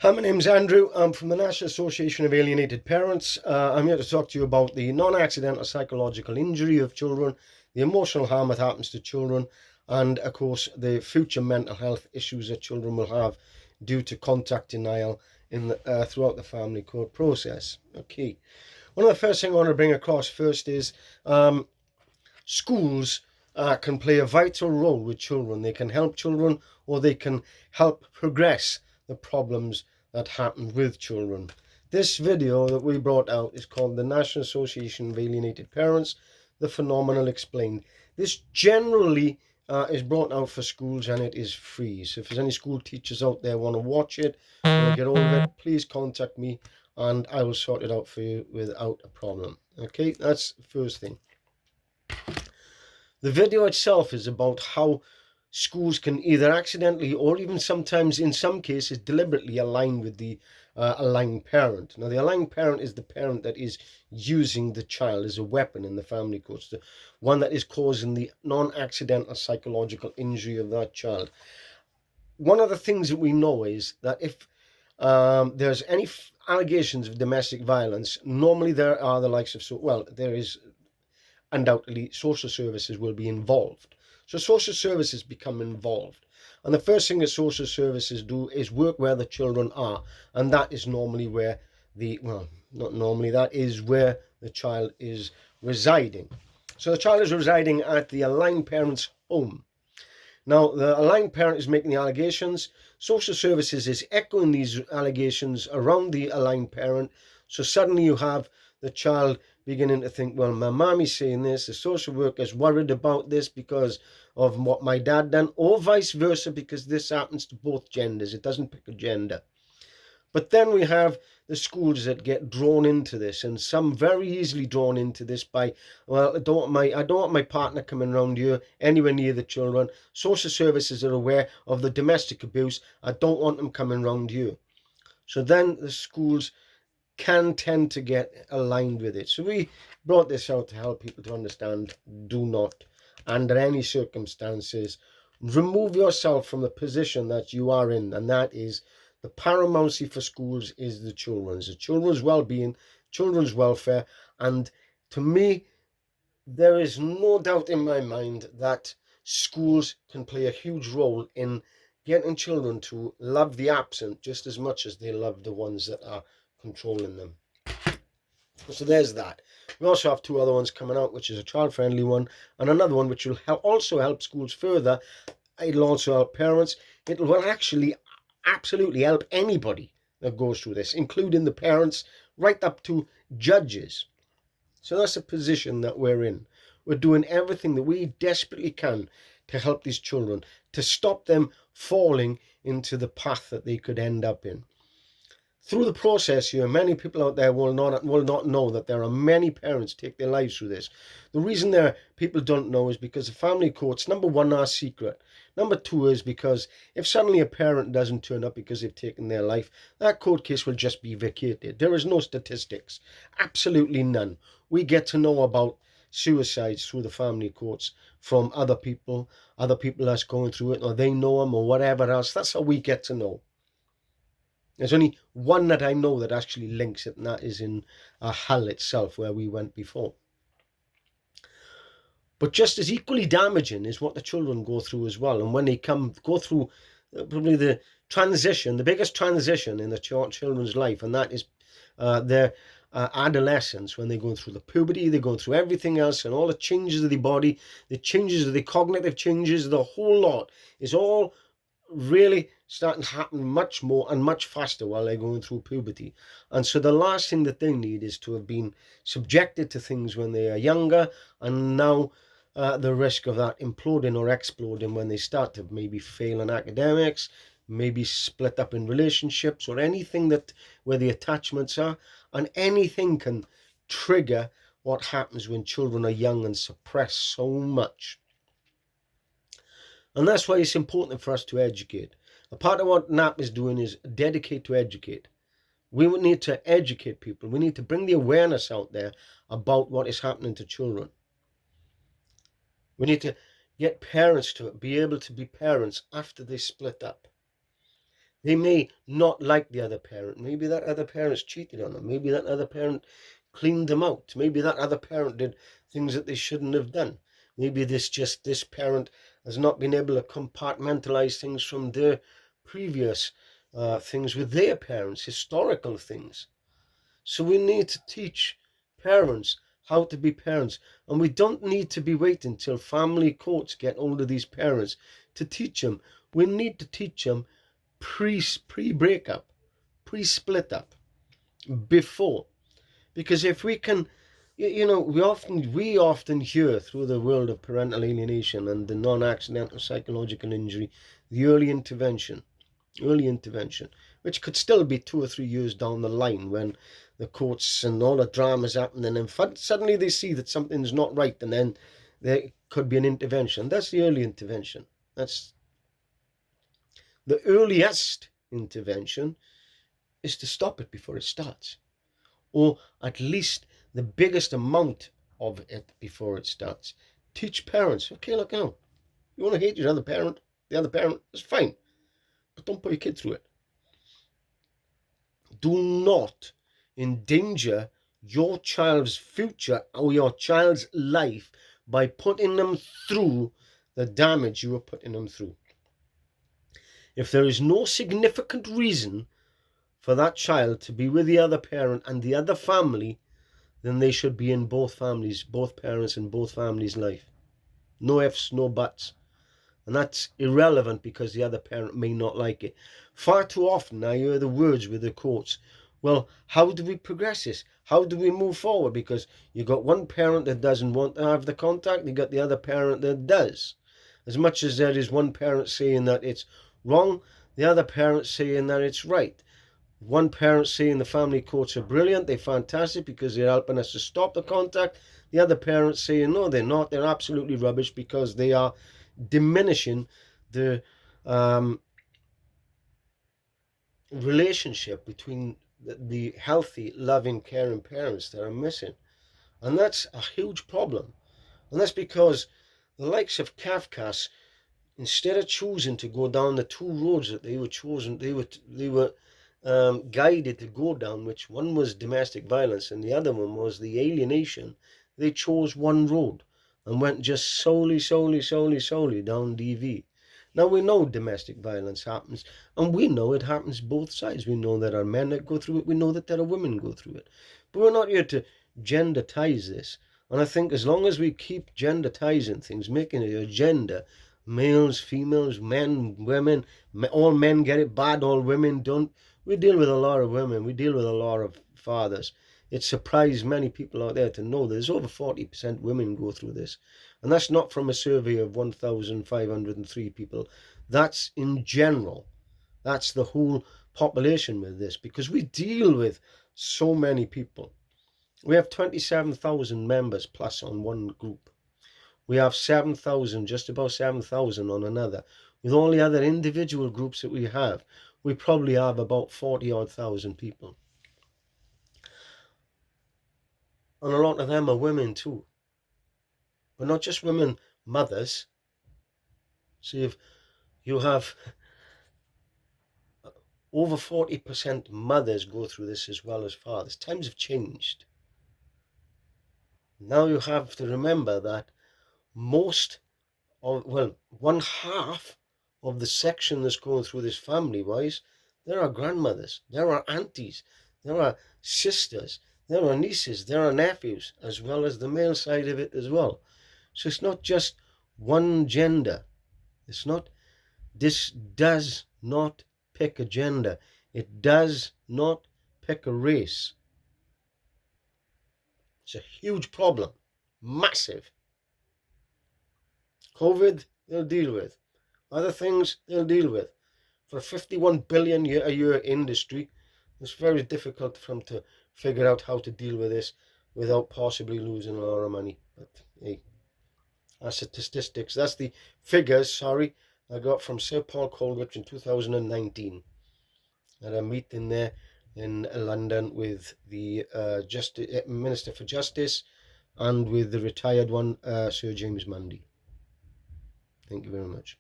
Hi, my name's Andrew. I'm from the National Association of Alienated Parents. I'm here to talk to you about the non-accidental psychological injury of children, the emotional harm that happens to children, and of course the future mental health issues that children will have due to contact denial throughout the family court process. Okay, one of the first things I want to bring across first is schools can play a vital role with children. They can help children, or they can help progress the problems that happen with children. This video that we brought out is called the National Association of Alienated Parents, The Phenomenon Explained. This generally is brought out for schools, and it is free. So if there's any school teachers out there want to watch it or get hold of it, please contact me and I will sort it out for you without a problem. Okay, that's the first thing. The video itself is about how schools can either accidentally or even sometimes in some cases deliberately align with the aligned parent. Now the aligned parent is the parent that is using the child as a weapon in the family courts, the one that is causing the non-accidental psychological injury of that child. One of the things that we know is that if there's any allegations of domestic violence, normally there are the likes of, there is undoubtedly social services will be involved. So social services become involved. And the first thing that social services do is work where the children are. And that is normally where not normally, that is where the child is residing. So the child is residing at the aligned parent's home. Now, the aligned parent is making the allegations. Social services is echoing these allegations around the aligned parent. So suddenly you have the child beginning to think, well, my mommy's saying this, the social worker's worried about this because of what my dad done, or vice versa, because this happens to both genders. It doesn't pick a gender. But then we have the schools that get drawn into this, and some very easily drawn into this by, well, I don't want my partner coming around here anywhere near the children. Social services are aware of the domestic abuse. I don't want them coming around you. So then the schools can tend to get aligned with it. So we brought this out to help people to understand: do not, under any circumstances, remove yourself from the position that you are in, and that is the paramountcy for schools is the children's well-being, children's welfare. And to me, there is no doubt in my mind that schools can play a huge role in getting children to love the absent just as much as they love the ones that are controlling them. So there's that. We also have two other ones coming out, which is a child-friendly one and another one which will also help schools further. It'll also help parents. It will actually absolutely help anybody that goes through this, including the parents, right up to judges. So that's the position that we're in. We're doing everything that we desperately can to help these children, to stop them falling into the path that they could end up in. Through the process here, many people out there will not know that there are many parents take their lives through this. The reason people don't know is because the family courts, number one, are secret. Number two is because if suddenly a parent doesn't turn up because they've taken their life, that court case will just be vacated. There is no statistics, absolutely none. We get to know about suicides through the family courts from other people that's going through it, or they know them, or whatever else. That's how we get to know. There's only one that I know that actually links it, and that is in Hull itself, where we went before. But just as equally damaging is what the children go through as well. And when they go through probably the biggest transition in the children's life, and that is their adolescence, when they're going through the puberty, they're going through everything else, and all the changes of the body, the changes of the cognitive changes, the whole lot is all really starting to happen much more and much faster while they're going through puberty. And so the last thing that they need is to have been subjected to things when they are younger, and now the risk of that imploding or exploding when they start to maybe fail in academics, maybe split up in relationships, or anything that where the attachments are. And anything can trigger what happens when children are young and suppress so much. And that's why it's important for us to educate. A part of what NAP is doing is dedicate to educate. We would need to educate people. We need to bring the awareness out there about what is happening to children. We need to get parents to be able to be parents after they split up. They may not like the other parent. Maybe that other parent's cheated on them. Maybe that other parent cleaned them out. Maybe that other parent did things that they shouldn't have done. Maybe this parent has not been able to compartmentalize things from their previous things with their parents, historical things. So we need to teach parents how to be parents. And we don't need to be waiting till family courts get hold of these parents to teach them. We need to teach them pre-breakup, pre-split up, before. Because if we can, we often hear through the world of parental alienation and the non-accidental psychological injury, the early intervention, which could still be 2 or 3 years down the line when the courts and all the dramas happen, and then suddenly they see that something's not right, and then there could be an intervention. That's the early intervention. That's the earliest intervention, is to stop it before it starts, or at least the biggest amount of it before it starts. Teach parents, okay, look now, you want to hate your other parent, the other parent, that's fine, but don't put your kid through it. Do not endanger your child's future or your child's life by putting them through the damage you are putting them through. If there is no significant reason for that child to be with the other parent and the other family, then they should be in both families, both parents and both families' life. No ifs, no buts. And that's irrelevant because the other parent may not like it. Far too often I hear the words with the courts, well, how do we progress this? How do we move forward? Because you got one parent that doesn't want to have the contact, you got the other parent that does. As much as there is one parent saying that it's wrong, the other parent saying that it's right. One parent saying the family courts are brilliant, they're fantastic because they're helping us to stop the contact. The other parent saying no, they're not, they're absolutely rubbish because they are diminishing the relationship between the healthy, loving, caring parents that are missing. And that's a huge problem. And that's because the likes of Kafkas, instead of choosing to go down the two roads that they were guided to go down, which one was domestic violence and the other one was the alienation, they chose one road and went just solely down DV. Now we know domestic violence happens, and we know it happens both sides. We know there are men that go through it, we know that there are women go through it. But we're not here to gendertize this. And I think as long as we keep gendertizing things, making it a gender, males, females, men, women, all men get it bad, all women don't. We deal with a lot of women, we deal with a lot of fathers. It surprised many people out there to know that there's over 40% women go through this. And that's not from a survey of 1,503 people. That's in general. That's the whole population with this, because we deal with so many people. We have 27,000 members plus on one group. We have 7,000, just about 7,000 on another. With all the other individual groups that we have, we probably have about 40 odd thousand people. And a lot of them are women too. But not just women, mothers. See, if you have over 40% mothers go through this as well as fathers. Times have changed. Now you have to remember that one half of the section that's going through this family-wise, there are grandmothers, there are aunties, there are sisters, there are nieces, there are nephews, as well as the male side of it as well. So it's not just one gender. This does not pick a gender. It does not pick a race. It's a huge problem. Massive. COVID, they'll deal with. Other things, they'll deal with. For a 51 billion a year industry, it's very difficult for them to figure out how to deal with this without possibly losing a lot of money. But hey, that's the statistics. That's the figures, I got from Sir Paul Coleridge in 2019 at a meeting there in London with the Minister for Justice and with the retired one, Sir James Mundy. Thank you very much.